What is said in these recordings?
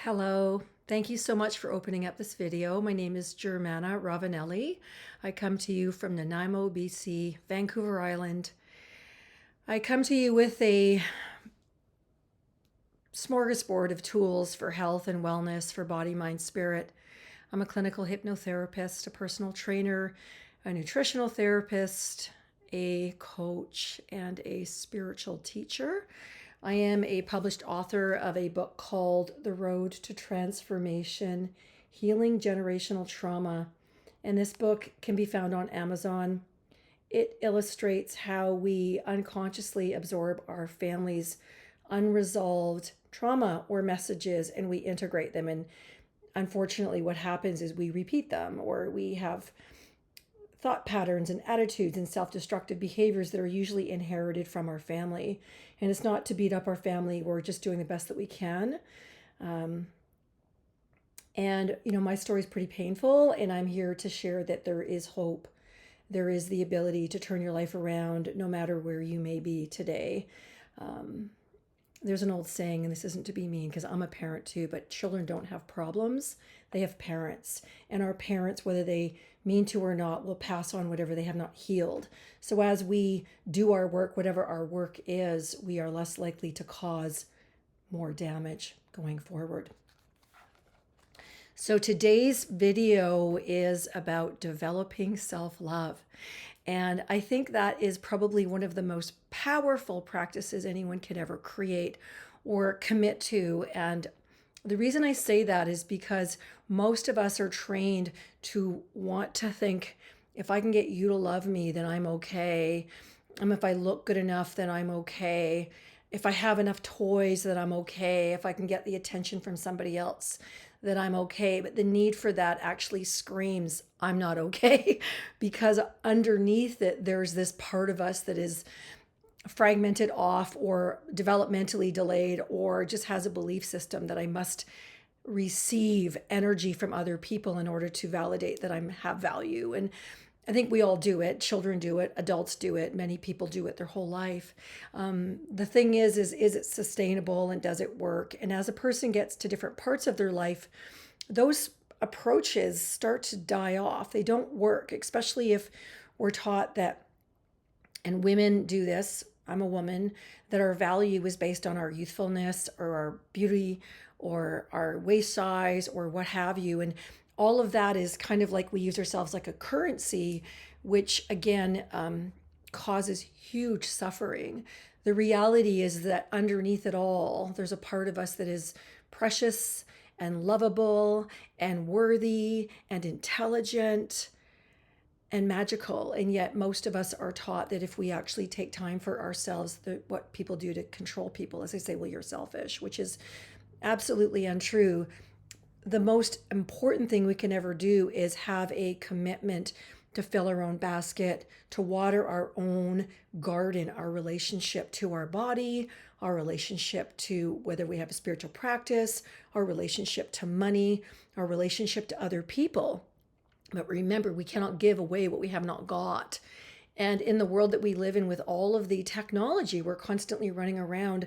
Hello. Thank you so much for opening up this video. My name is Germana Ravanelli. I come to you from Nanaimo, BC, Vancouver Island. I come to you with a smorgasbord of tools for health and wellness for body, mind, spirit. I'm a clinical hypnotherapist, a personal trainer, a nutritional therapist, a coach, and a spiritual teacher. I am a published author of a book called The Road to Transformation, Healing Generational Trauma. And this book can be found on Amazon. It illustrates how we unconsciously absorb our family's unresolved trauma or messages and we integrate them. And unfortunately, what happens is we repeat them, or we have thought patterns and attitudes and self-destructive behaviors that are usually inherited from our family. And it's not to beat up our family. We're just doing the best that we can. My story is pretty painful, and I'm here to share that there is hope. There is the ability to turn your life around no matter where you may be today. There's an old saying, and this isn't to be mean because I'm a parent too, but children don't have problems. They have parents. And our parents, whether they mean to or not, will pass on whatever they have not healed. So as we do our work, whatever our work is, we are less likely to cause more damage going forward. So today's video is about developing self-love. And I think that is probably one of the most powerful practices anyone can ever create or commit to. And the reason I say that is because most of us are trained to want to think, if I can get you to love me, then I'm okay. If I look good enough, then I'm okay. If I have enough toys, then I'm okay. If I can get the attention from somebody else, that I'm okay. But the need for that actually screams, I'm not okay, because underneath it, there's this part of us that is fragmented off or developmentally delayed or just has a belief system that I must receive energy from other people in order to validate that I have value. And I think we all do it. Children do it. Adults do it. Many people do it their whole life. The thing is it sustainable and does it work? And as a person gets to different parts of their life, those approaches start to die off. They don't work, especially if we're taught that, and women do this, I'm a woman, that our value is based on our youthfulness or our beauty or our waist size or what have you. And all of that is kind of like we use ourselves like a currency, which again causes huge suffering. The reality is that underneath it all, there's a part of us that is precious and lovable and worthy and intelligent and magical. And yet most of us are taught that if we actually take time for ourselves, what people do to control people, as they say, well, you're selfish, which is absolutely untrue. The most important thing we can ever do is have a commitment to fill our own basket, to water our own garden, our relationship to our body, our relationship to whether we have a spiritual practice, our relationship to money, our relationship to other people. But remember, we cannot give away what we have not got. And in the world that we live in with all of the technology, we're constantly running around,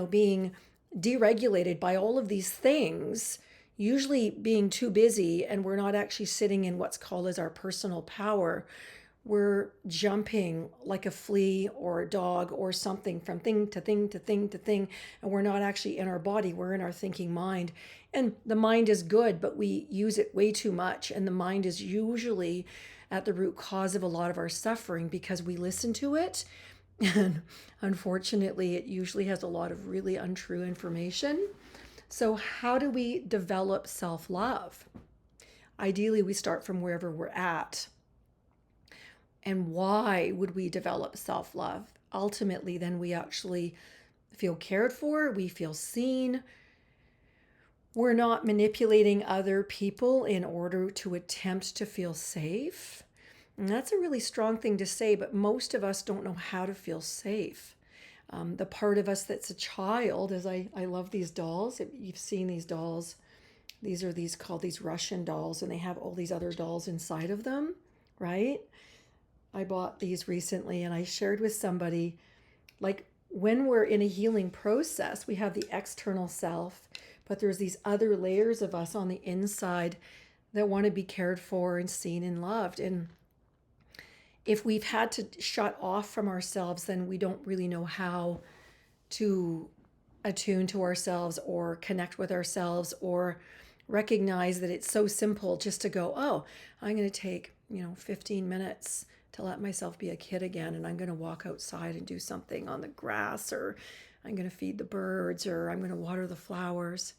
being deregulated by all of these things, usually being too busy, and we're not actually sitting in what's called as our personal power. We're jumping like a flea or a dog or something from thing to thing to thing to thing, and we're not actually in our body, we're in our thinking mind. And the mind is good, but we use it way too much, and the mind is usually at the root cause of a lot of our suffering because we listen to it. And unfortunately, it usually has a lot of really untrue information. So how do we develop self-love? Ideally, we start from wherever we're at. And why would we develop self-love? Ultimately, then we actually feel cared for, we feel seen. We're not manipulating other people in order to attempt to feel safe. And that's a really strong thing to say, but most of us don't know how to feel safe. The part of us that's a child, as I love these dolls. If you've seen these dolls, these are called these Russian dolls, and they have all these other dolls inside of them, right? I bought these recently, and I shared with somebody, like when we're in a healing process, we have the external self, but there's these other layers of us on the inside that want to be cared for and seen and loved. And if we've had to shut off from ourselves, then we don't really know how to attune to ourselves or connect with ourselves or recognize that it's so simple just to go, oh, I'm going to take, 15 minutes to let myself be a kid again, and I'm going to walk outside and do something on the grass, or I'm going to feed the birds, or I'm going to water the flowers.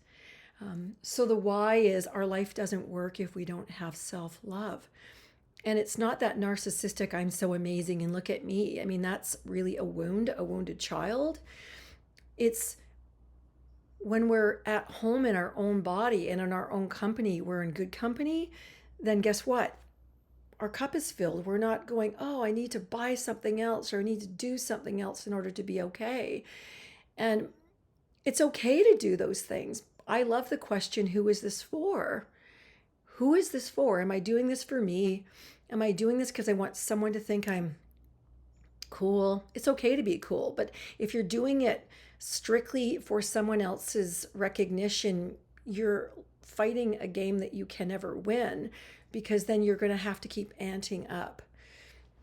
So the why is our life doesn't work if we don't have self-love. And it's not that narcissistic, I'm so amazing and look at me. I mean, that's really a wounded child. It's when we're at home in our own body and in our own company, we're in good company, then guess what? Our cup is filled. We're not going, oh, I need to buy something else or I need to do something else in order to be okay. And it's okay to do those things. I love the question, who is this for? Who is this for? Am I doing this for me? Am I doing this because I want someone to think I'm cool? It's okay to be cool, but if you're doing it strictly for someone else's recognition, you're fighting a game that you can never win, because then you're going to have to keep anting up.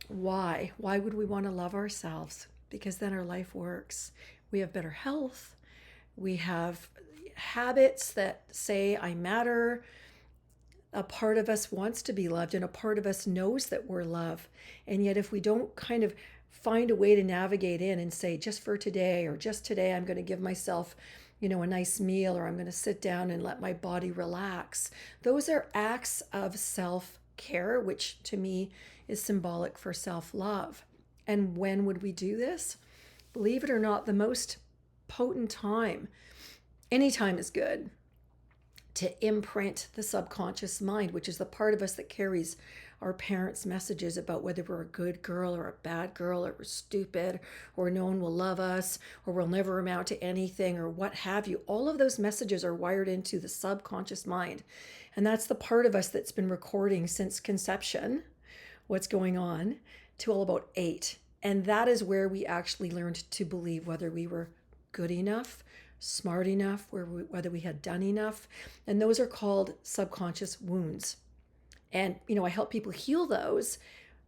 Why? Why would we want to love ourselves? Because then our life works. We have better health. We have habits that say, I matter. A part of us wants to be loved, and a part of us knows that we're loved. And yet if we don't kind of find a way to navigate in and say, just for today, or just today, I'm going to give myself, a nice meal, or I'm going to sit down and let my body relax. Those are acts of self-care, which to me is symbolic for self-love. And when would we do this? Believe it or not, the most potent time, any time is good, to imprint the subconscious mind, which is the part of us that carries our parents' messages about whether we're a good girl or a bad girl, or we're stupid, or no one will love us, or we'll never amount to anything, or what have you. All of those messages are wired into the subconscious mind. And that's the part of us that's been recording since conception, what's going on, to all about 8. And that is where we actually learned to believe whether we were good enough, smart enough, whether we had done enough. And those are called subconscious wounds. And, I help people heal those.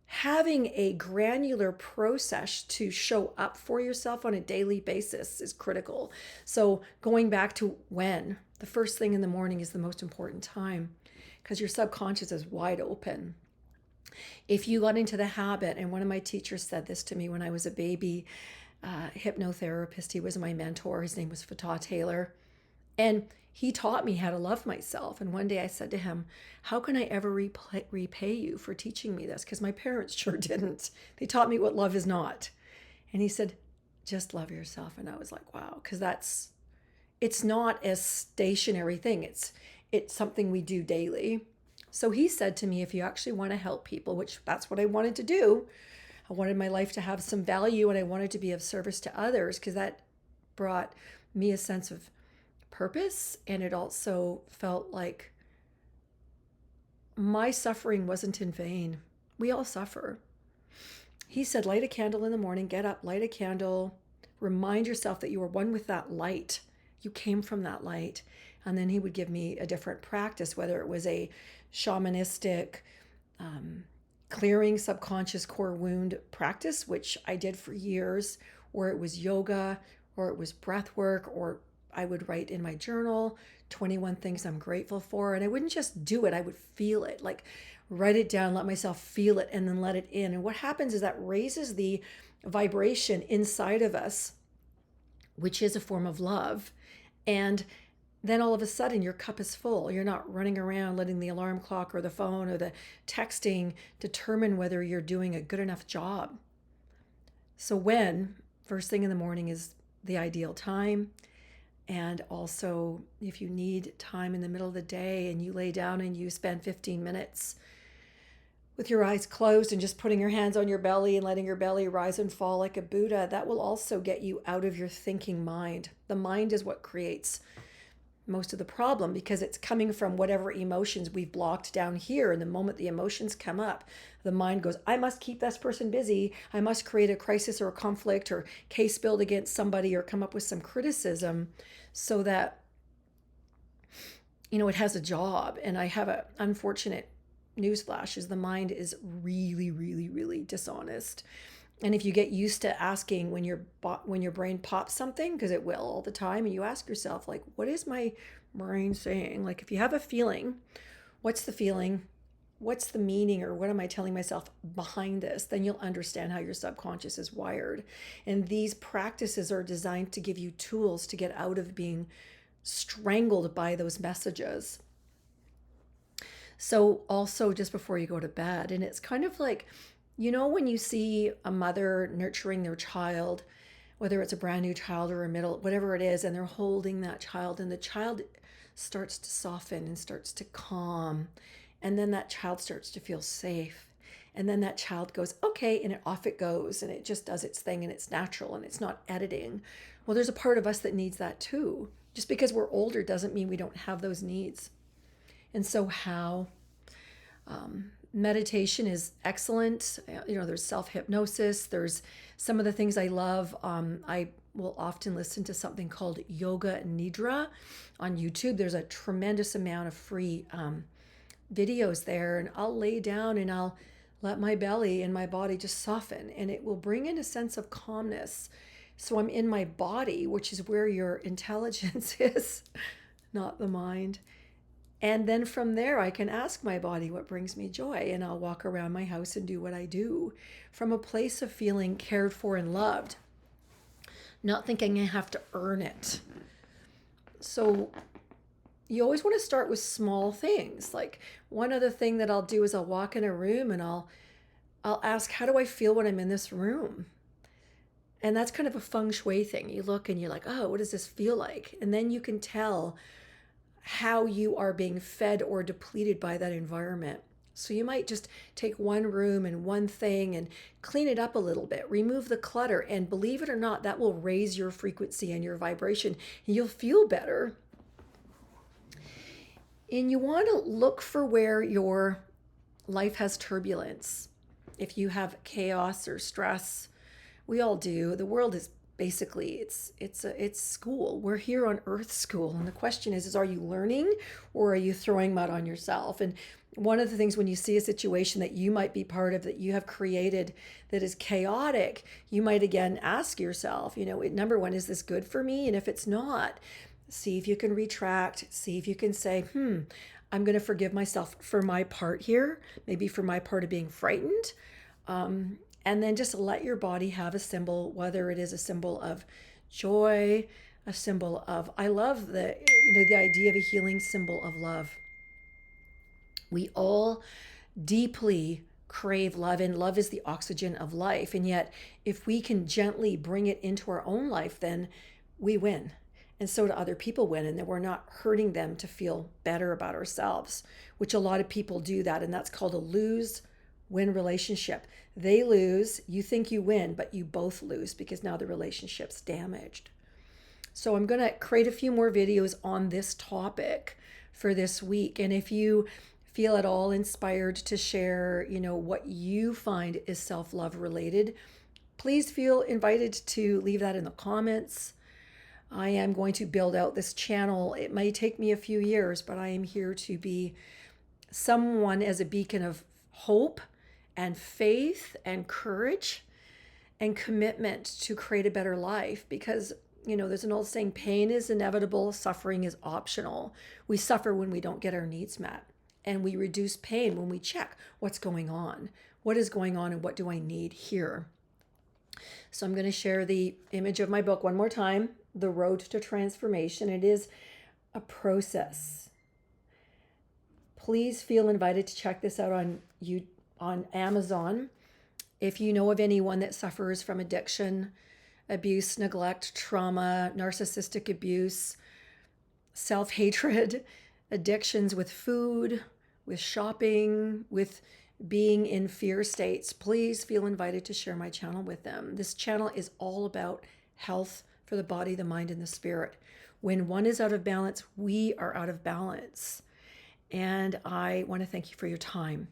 Having a granular process to show up for yourself on a daily basis is critical. So going back to when, the first thing in the morning is the most important time, because your subconscious is wide open. If you got into the habit, and one of my teachers said this to me when I was a baby, hypnotherapist, he was my mentor, his name was Fatah Taylor, and he taught me how to love myself. And one day I said to him, how can I ever repay you for teaching me this? Because my parents sure didn't. They taught me what love is not. And he said, just love yourself. And I was like, wow, because it's not a stationary thing. It's something we do daily. So he said to me, if you actually want to help people, which that's what I wanted to do, I wanted my life to have some value, and I wanted to be of service to others, because that brought me a sense of purpose. And it also felt like my suffering wasn't in vain. We all suffer. He said, light a candle in the morning, get up, light a candle, remind yourself that you are one with that light. You came from that light. And then he would give me a different practice, whether it was a shamanistic, clearing subconscious core wound practice, which I did for years, or it was yoga, or it was breath work, or I would write in my journal 21 things I'm grateful for. And I wouldn't just do it, I would feel it, like write it down, let myself feel it, and then let it in. And what happens is that raises the vibration inside of us, which is a form of love. And then all of a sudden your cup is full. You're not running around letting the alarm clock or the phone or the texting determine whether you're doing a good enough job. So when, first thing in the morning is the ideal time. And also, if you need time in the middle of the day and you lay down and you spend 15 minutes with your eyes closed and just putting your hands on your belly and letting your belly rise and fall like a Buddha, that will also get you out of your thinking mind. The mind is what creates most of the problem, because it's coming from whatever emotions we've blocked down here. And the moment the emotions come up, the mind goes, I must keep this person busy. I must create a crisis or a conflict or case build against somebody or come up with some criticism so that it has a job. And I have a unfortunate newsflash is the mind is really, really, really dishonest. And if you get used to asking when your brain pops something, because it will all the time, and you ask yourself, like, what is my brain saying? Like, if you have a feeling, what's the feeling? What's the meaning, or what am I telling myself behind this? Then you'll understand how your subconscious is wired. And these practices are designed to give you tools to get out of being strangled by those messages. So, also just before you go to bed, and it's kind of like, when you see a mother nurturing their child, whether it's a brand new child or a middle, whatever it is, and they're holding that child, and the child starts to soften and starts to calm, and then that child starts to feel safe. And then that child goes, okay, and off it goes, and it just does its thing, and it's natural, and it's not editing. Well, there's a part of us that needs that too. Just because we're older doesn't mean we don't have those needs. And so, how? Meditation is excellent. There's self-hypnosis. There's some of the things I love. I will often listen to something called Yoga Nidra on YouTube. There's a tremendous amount of free videos there, and I'll lay down and I'll let my belly and my body just soften, and it will bring in a sense of calmness. So I'm in my body, which is where your intelligence is, not the mind. And then from there, I can ask my body what brings me joy, and I'll walk around my house and do what I do from a place of feeling cared for and loved, not thinking I have to earn it. So you always want to start with small things. Like, one other thing that I'll do is I'll walk in a room and I'll ask, how do I feel when I'm in this room? And that's kind of a feng shui thing. You look and you're like, oh, what does this feel like? And then you can tell how you are being fed or depleted by that environment. So you might just take one room and one thing and clean it up a little bit, remove the clutter, and believe it or not, that will raise your frequency and your vibration, and you'll feel better. And you want to look for where your life has turbulence. If you have chaos or stress, we all do. The world is basically it's school. We're here on earth school, and the question is are you learning, or are you throwing mud on yourself? And one of the things, when you see a situation that you might be part of, that you have created, that is chaotic, you might again ask yourself, number one, is this good for me? And if it's not, see if you can retract, see if you can say, I'm going to forgive myself for my part here, maybe for my part of being frightened. And then just let your body have a symbol, whether it is a symbol of joy, a symbol of, I love the idea of a healing symbol of love. We all deeply crave love, and love is the oxygen of life. And yet, if we can gently bring it into our own life, then we win. And so do other people win, and then we're not hurting them to feel better about ourselves, which a lot of people do that. And that's called a lose-win relationship. They lose, you think you win, but you both lose, because now the relationship's damaged. So I'm going to create a few more videos on this topic for this week. And if you feel at all inspired to share, what you find is self-love related, please feel invited to leave that in the comments. I am going to build out this channel. It may take me a few years, but I am here to be someone as a beacon of hope and faith and courage and commitment to create a better life. Because, there's an old saying, pain is inevitable, suffering is optional. We suffer when we don't get our needs met, and we reduce pain when we check what's going on. What is going on, and what do I need here? So I'm going to share the image of my book one more time, The Road to Transformation. It is a process. Please feel invited to check this out on Amazon. If you know of anyone that suffers from addiction, abuse, neglect, trauma, narcissistic abuse, self-hatred, addictions with food, with shopping, with being in fear states, please feel invited to share my channel with them. This channel is all about health for the body, the mind, and the spirit. When one is out of balance, we are out of balance. And I want to thank you for your time.